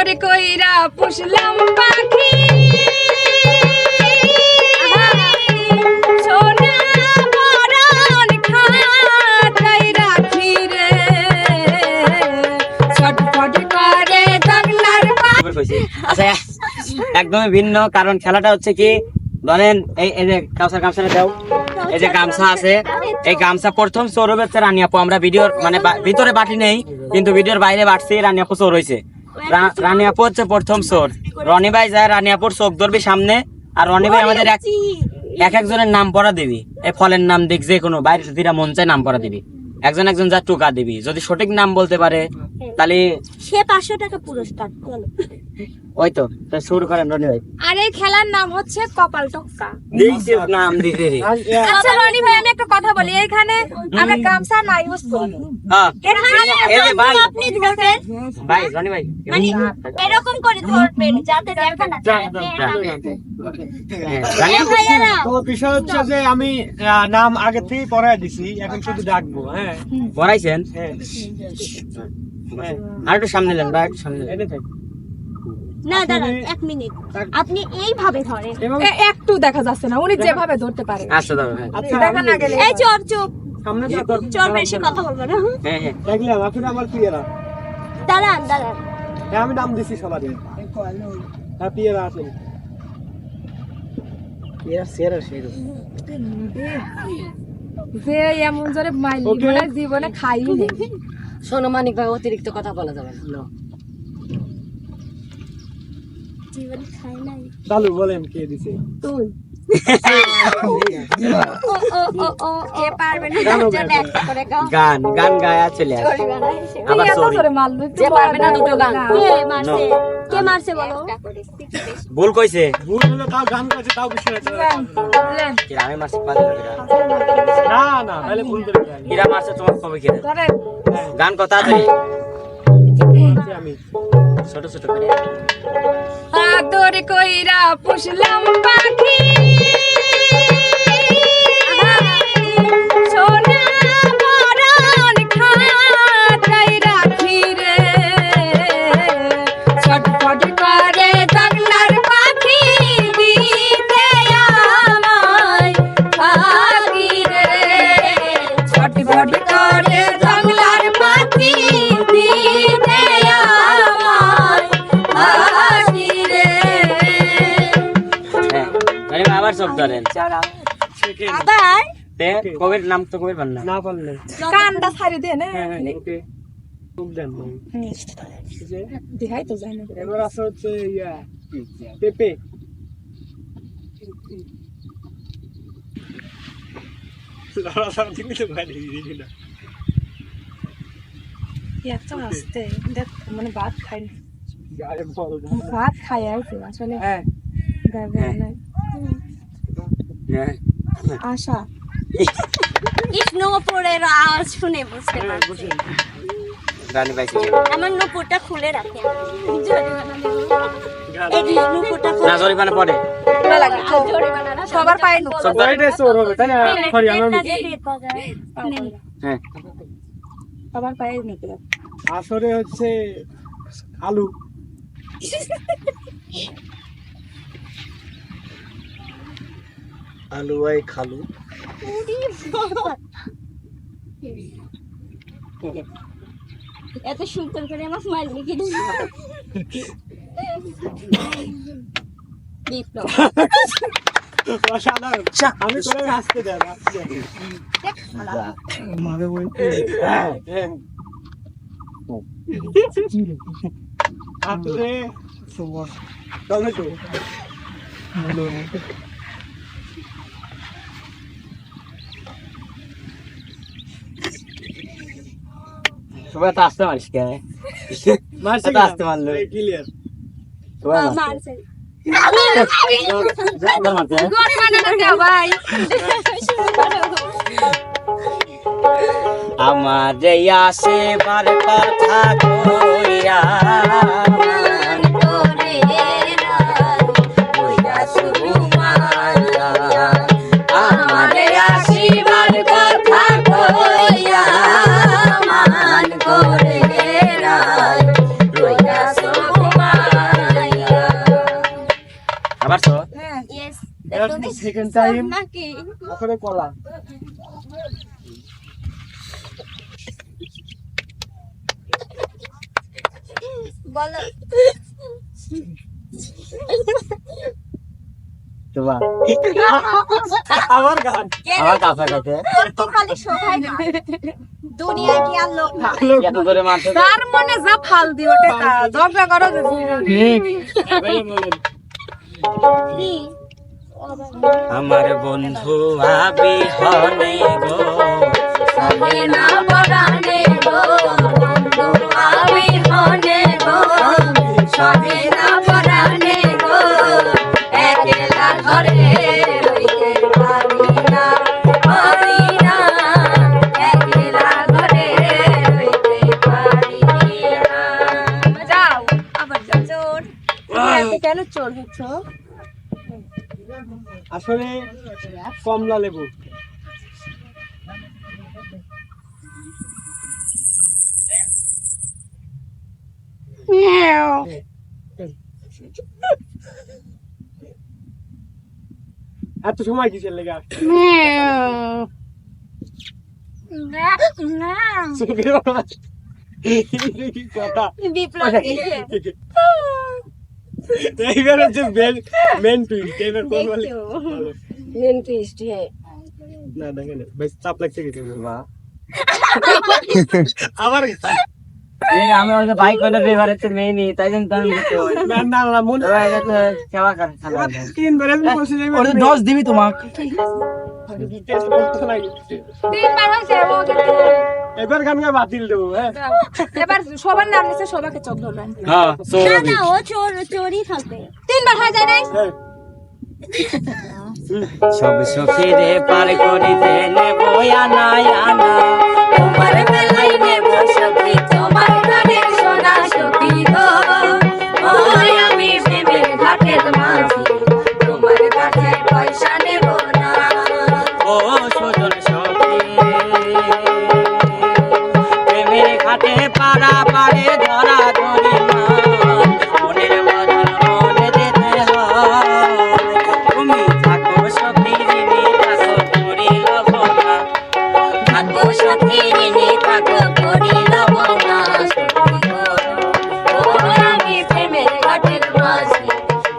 আদর কইরা পুষলাম পাখি সোনা বরণ খাটাই রাখি রে ছটফট করে জগলার পাখি। আচ্ছা একদমই ভিন্ন, কারণ খেলাটা হচ্ছে কি ধরেন এই যে গামছা দাও, এই যে গামছা আছে, এই গামছা প্রথম চোর হচ্ছে রানী আপু। আমরা ভিডিওর মানে ভিতরে বাটি নেই, কিন্তু ভিডিওর বাইরে বাটছি, রানী আপু চোর হয়েছে। রানী আপু হচ্ছে প্রথম চোর। রনি ভাই যায় রানী আপুর চোখ ধরবি সামনে, আর রনি ভাই আমাদের এক একজনের নাম পড়া দিবি, এই ফলের নাম দেখ, যে কোনো বাইরে যেটা মন চায় নাম পড়া দিবি, একজন একজন যা টোকা দিবি। যদি সঠিক নাম বলতে পারে তাহলে সে 500 টাকা পুরস্কার। ওই তো শুরু করেন রনি ভাই। আর এই খেলার নাম হচ্ছে কপাল টক্কা। নাম দিতে আচ্ছা রনি ভাই, আমি একটা কথা বলি, এখানে আমরা গামছা না ইউজ করি। আপনি ধরবেন ভাই রনি ভাই মানে এরকম করে ধরবেন যাতে দেখা না যায়। তো বিষয় হচ্ছে যে আমি নাম আগে থেকে পড়ায় দিছি, এখন শুধু ডাকবো। হ্যাঁ পড়াইছেন, আর একটু সামনে নেন ভাই, সামনে এটা থাক। না দাঁড়ান 1 মিনিট, আপনি এইভাবে ধরেন। একটু দেখা যাচ্ছে না, উনি যেভাবে ধরতে পারে। আচ্ছা দাও। আচ্ছা দেখা না গেলে এই চোর চুপ, সামনে তো চোর বেশি কথা বলবো না। হ্যাঁ হ্যাঁ দেখলাম আসলে আমার পিয়েরা। দাঁড়ান দাঁড়ান, হ্যাঁ আমি নাম দিছি সবারই। হ্যাঁ পিয়েরা আছেন। পিয়েরা সেরা সেরা। যে এমন জোরে মাইলি মানে জীবনে খাইনি। শোনো মানিক ভাই, অতিরিক্ত কথা বলা যাবে না। জীবনে খাই নাই। চালু বলেন কে দিছে? তুই কে পারবে না জন্য একটা করে গাও। গান গান গায়া চলে আসে। আবার এত সরি জোরে মারলো, যে পারবে না দুটো গান। কে মারছে বলো? ভুল কইছে, ভুল হলো তাও গান গাইছে, তাও বিষয় আছে। কিরামে মারছে পারে না না তাহলে ভুল করে গান। কিরা মারছে তোমার কবে কিরা ধরে গান কথা আছে আমি ছোট ছোট করে। আদর কইরা পুষলাম পাখি সোনা বরণ খাটাই রাখি রে ছটফট করে জগলার পাখি দিতে আমায় পাখি রে ছটফট করে জগলার পাখি দিতে আমায় পাখি রে। হ্যাঁ রনি ভাই আবার সব ধরেন। আবার তে কবির নাম তো কবির বান্না না পারলে কানটা ছাড়ি দে না হ্যাঁ ওকে খুব দেন ভাই। দেখাই তো যায় না। এবার আছে হচ্ছে ইয়া পেপে। একটা আসতে দেখ মানে ভাত খাই না, গায়ে বল ভাত খাই আছে আসলে হ্যাঁ হ্যাঁ আশা ইস নূপুরের আওয়াজ শুনে বুঝতে পারছি। রানী ভাই আমার নূপুরটা খুলে রাখে। এই যে নূপুরটা না জরিমানা পড়ে জরিমানা সবার পায়ে নুক সব সবাইটাই চোর হবে তাই না? সরি আমার নেন। সবার পায়ে নুক আসরে হচ্ছে আলু। আলু ভাই খালু এত সুন্দর করে আমার স্মাইল লিখে দিল। বিপ্লব অসাধারণ। আমি করে হাসতে দেন মারে বলতে আপনি টমেটো সবাই তো আসতে পারিস কে মারছে এত আসতে মারলো ক্লিয়ার। সবাই মারছে। মারছে ধর মারছে, হ্যাঁ? জরিমানা না দেও ভাই। আমার এই আসে বার কথা কইয়া আমার আসিবার কথা কইয়া মান করে রায় রইয়া সুকুমার সেকেন্ড টাইম নাকি আসলে কলা বলো তোমার আমার গান আমার কাছে কাছে তো খালি সবাই না দুনিয়ায় কি আর লোক না এত করে মারতে তার মনে যা ফাল দি ওটা দরজা করো কি আমার বন্ধু আবি হনে গো সবে না পরানে গো বন্ধু আমি হনে গো সবে না পরানে গো একলা ঘরে রইতে পারি না একলা ঘরে রইতে পারি না যাও আবার যাও চোর কেন চোর হচ্ছ আসলে কমলা লেবু এত সময় কিসের লেগে আসছে কি কথা বিপ্লব এইবার হচ্ছে মেন টুইস্ট এইবার কোন বলে মেন টুইস্ট হ্যাঁ না দেখেন বেশ চাপ লাগছে কিছু আবার এই আমি ওই বাইক করে ড্রাইভারের তো মেইনি তাই জন্য তো আমি দিতে হয় না না না মনে ওরা এটা তো সেবা করে খানা তিন ধরে আমি বলছি যে ওরে 10 দিবি তোমাকে টেস্ট করতে লাগে তিনবার হয়েছে ও কিন্তু এবার গান গায়ে বাতিল দেবো হ্যাঁ এবার সবার নাম নিচে সবাইকে চোখ ধরবেন হ্যাঁ না সৌরভী না ও চোরই থাকবে তিনবার হয়ে যায় নাই হ্যাঁ সব সখীরে পার করিতে নেব আনা আনা তোমার বেলায় নেব সখী তোমার গানে সোনা সখী গো ওই আমি প্রেমের ঘাটের মাঝি তোমার কাছে পয়সা নেব না ও সজন সখী প্রেমের ঘাটে পাড়া পাড়ে ধরা ধরি না মনের বদল মনে দিতে হয় তুমি থাকো সখী ঋণী থাকো করি লবনা থাকো সখী ঋণী থাকো করি লব না সখী গো ওই আমি প্রেমের ঘাটের মাঝি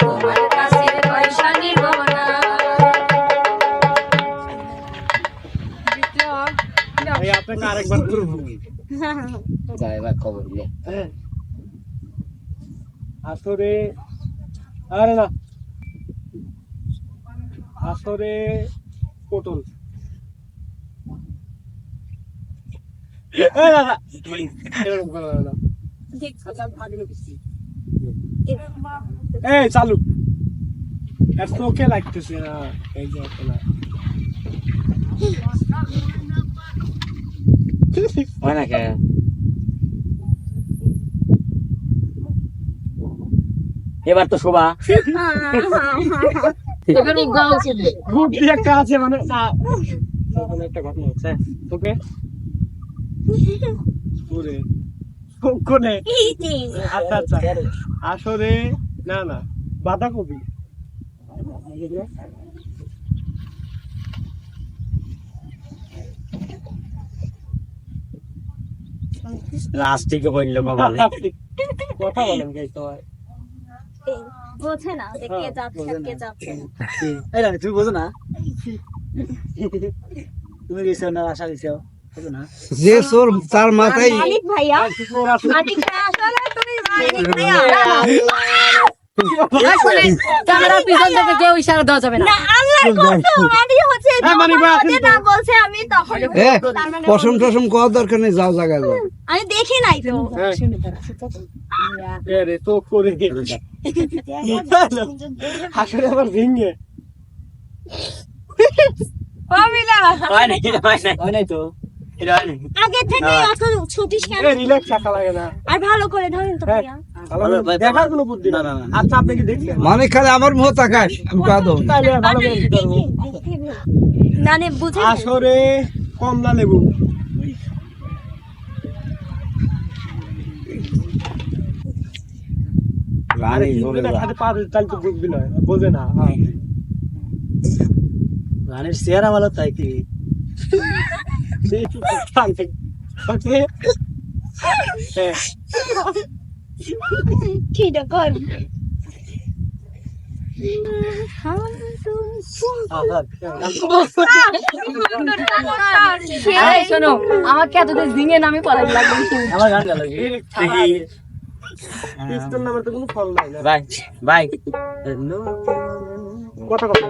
তোমার কাছে পয়সা নেব না এই আপনাকে আরেকবার করবো যাইবা খবর নে হ্যাঁ আসরে আরে না আসরে পটল এই দাদা এরকম করা যাবে না। এই চালু এত ওকে লাগতেছে না এই যে এত না হয় না কে এবার তো শোভা এবার গাও ছেলে গ্রুপ দিয়ে একটা আছে মানে না তখন একটা ঘটনা হচ্ছে ওকে ওরে কোনে আচ্ছা আচ্ছা আসরে না না বাঁধাকপি লাস্টিকে বললো কপালে কথা বলেন কে তোমার বোঝে না যে কে যাচ্ছে আর কে যাচ্ছে না। এই না তুমি বোঝো না তুমি গেছো না আশা গেছো বোঝো না যে চোর তার মাথায় মালিক ভাইয়া মালিক ভাইয়া আসলে তুমি মালিক ভাইয়া তারা পিছন থেকে কেউ ইশারা দেওয়া যাবে না না আল্লাহর কসম আমি হচ্ছে মালিক ভাইয়া, যখন না বলছে আমি তখন এ পশম টসম করার দরকার নেই যাও জায়গায় যাও আমি দেখি নাই তো রে তো করে আসলে আবার ভেঙে ও মিলা হয় না হয় নাই তো এটা হয় না আগে থেকে অত ছুটিস কেন রিল্যাক্স থাকা লাগে না আর ভালো করে ধরেন তো ভাইয়া দেখার কোনো বুদ্ধি না আচ্ছা আপনি কি দেখছেন মানে খালি আমার মুহ তাকাস আমি কাঁদো তাইলে ভালো করে কি করবো? মানে বুঝে আসরে কমলা লেবু রানী খাতে পারে তাই তো বুঝবি না বোঝে না হ্যাঁ গানের চেহারা ভালো তাই কি এই শোনো আমাকে এতদিন জিঙে নামে পড়াই লাগবে আমার গান গেল পিস্তল নামের তো কোনো ফল নাই না ভাই ভাই কথা কথা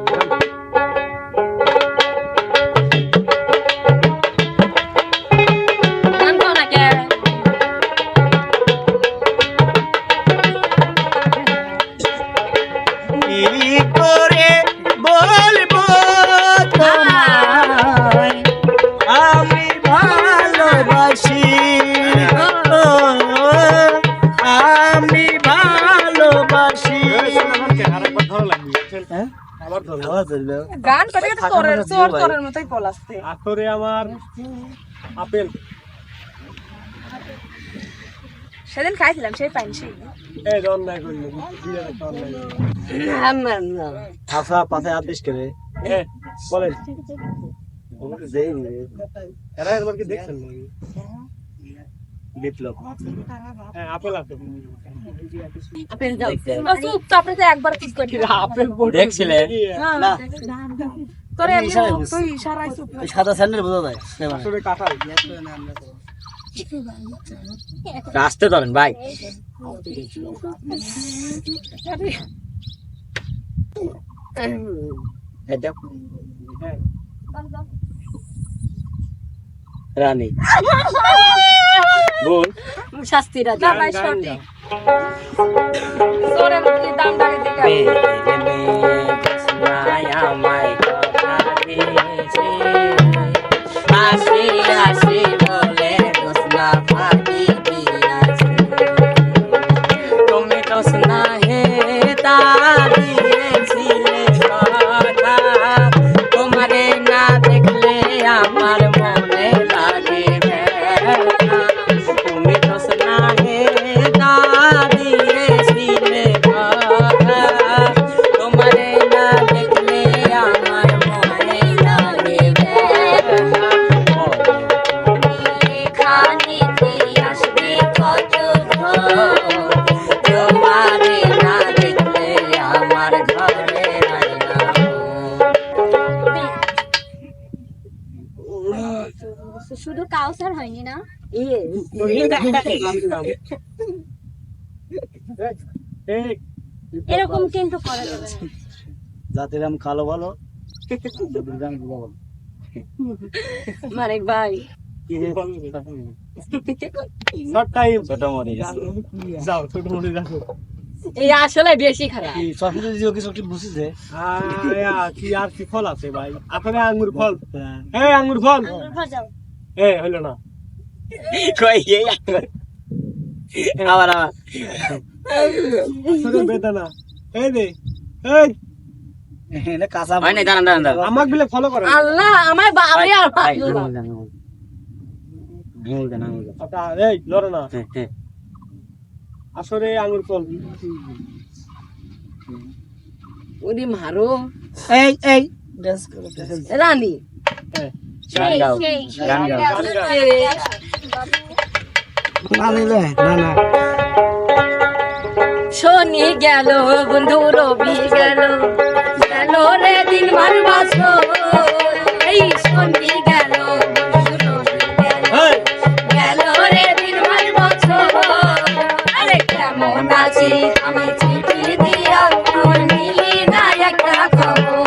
গান গাও না কে কি করে বলবো তোমায় আমি ভালোবাসি আমি ভালোবাসি আরেকবার ধরো লাগবে আবার ধরো গান করে তো তোরের মতোই পলাচ্ছে আসরে আমার আপেল সেদিন খাইছিলাম সেই পাইছি এই অন্যায় করলি বিয়ের একটা অন্যায় আমার না আশা পাশে আদেশ করে বলেন এরা একবার কি দেখছেন নাকি বিপ্লব হ্যাঁ আপেল আছে আপেল যাও চুপ তো আপনি তো একবার কিস করে আপেল দেখছিলে না তোরে তুই ইশারায় চুপ সাদা স্যান্ডেল বোঝা যায় আসলে কাঁঠাল আসতে ধরেন ভাই এটা রানী বল শাস্তিরা না ভাই সঠিক তোরে মতো দাম দাঁড়ি দিকে আসি আসি বলে দোসনা ফাঁকি দিয়াছে তুমি দোসনা হে তা দিয়েছিলে কথা তোমারে না দেখলে আমার মনে লাগে ব্যথা তুমি দোসনা হে তা দিয়েছিলে কথা তোমারে না দেখলে আমার মনে লাগে ব্যথা খানিতে আসবে কত তোমারে না দেখলে আমার ঘরে রাইনা শুধু কাউসার হয়নি না এরকম কিন্তু করা যাবে না জাতির আম কালো ভালো মানিক ভাই শর্ট টাইম ছোট মরি যাও ছোট মোটি রাখো এই আসলে বেশি খারাপ কি সফিতে জিও কিছু একটু বুঝিছে কি আর কি ফল আছে ভাই আপনারে আঙ্গুর ফল এই আঙ্গুর ফল এই হইলো না কই এই আবার আবার ছোট বেদানা এই দে এই এটা কাঁচা হয় না দাঁড়ান দাঁড়ান দাঁড়ান আমাক বিলে ফলো করে আল্লাহ আমার বাবা আর পাগল না। আঙুল দেন আঙুল দেন আটা এই লড়ো না হ্যাঁ হ্যাঁ আসলে আঙ্গুর ফল ওরে মারো এই রানী গান গাও গান গাও না নিলে না না শনি গেল বন্ধু রবি গেল গেল রে দিন মার বছর এই শনি গেল বন্ধু রবি গেল গেল রে দিন মার বছর আরে কেমন আছি আমি চিঠি দিয়া নিলি না একটা খবর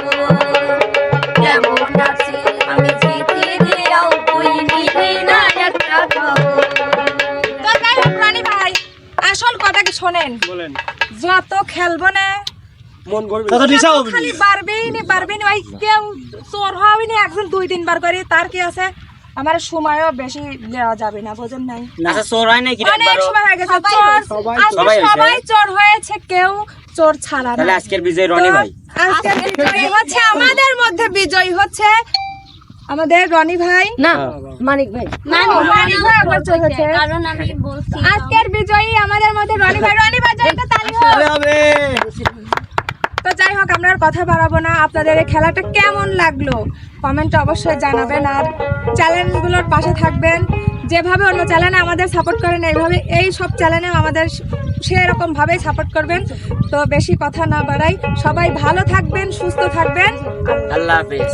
কেমন আছি আমি চিঠি দিয়াও তুই নিলি না একটা খবর তো যাই হোক রানী ভাই আসল কথা কি শোনেন বলেন যত খেলবো না মন করবে তত দিশা হবে খালি পারবেই না ভাই কেউ চোর হবেই না একজন 2-3 বার করে তার কি আছে আমার সময়ও বেশি দেওয়া যাবে না বোঝেন নাই আচ্ছা চোর হয় নাকি অনেক একবারও? সময় হয়ে গেছে চোর আজকে সবাই হয়েছে? সবাই চোর হয়েছে কেউ চোর ছাড়া তাহলে না আজকের বিজয় রনি ভাই আজকের বিজয়ী হচ্ছে আমাদের মধ্যে বিজয়ী হচ্ছে আমাদের রনি ভাই না মানিক ভাই রনি ভাই একবার চোর হচ্ছে কারণ আমি বলছি আজকের বিজয়ী আমাদের মধ্যে রনি ভাই জয়টা তালি হোক হবে তো যাই হোক আমরা আর কথা বাড়াবো না, আপনাদের এই খেলাটা কেমন লাগলো কমেন্টে অবশ্যই জানাবেন। আর চ্যানেলগুলোর পাশে থাকবেন, যেভাবে অন্য চ্যানেলে আমাদের সাপোর্ট করেন এইভাবে এই সব চ্যানেলেও আমাদের সেরকমভাবেই সাপোর্ট করবেন। তো বেশি কথা না বাড়াই, সবাই ভালো থাকবেন, সুস্থ থাকবেন। আল্লাহ হাফেজ।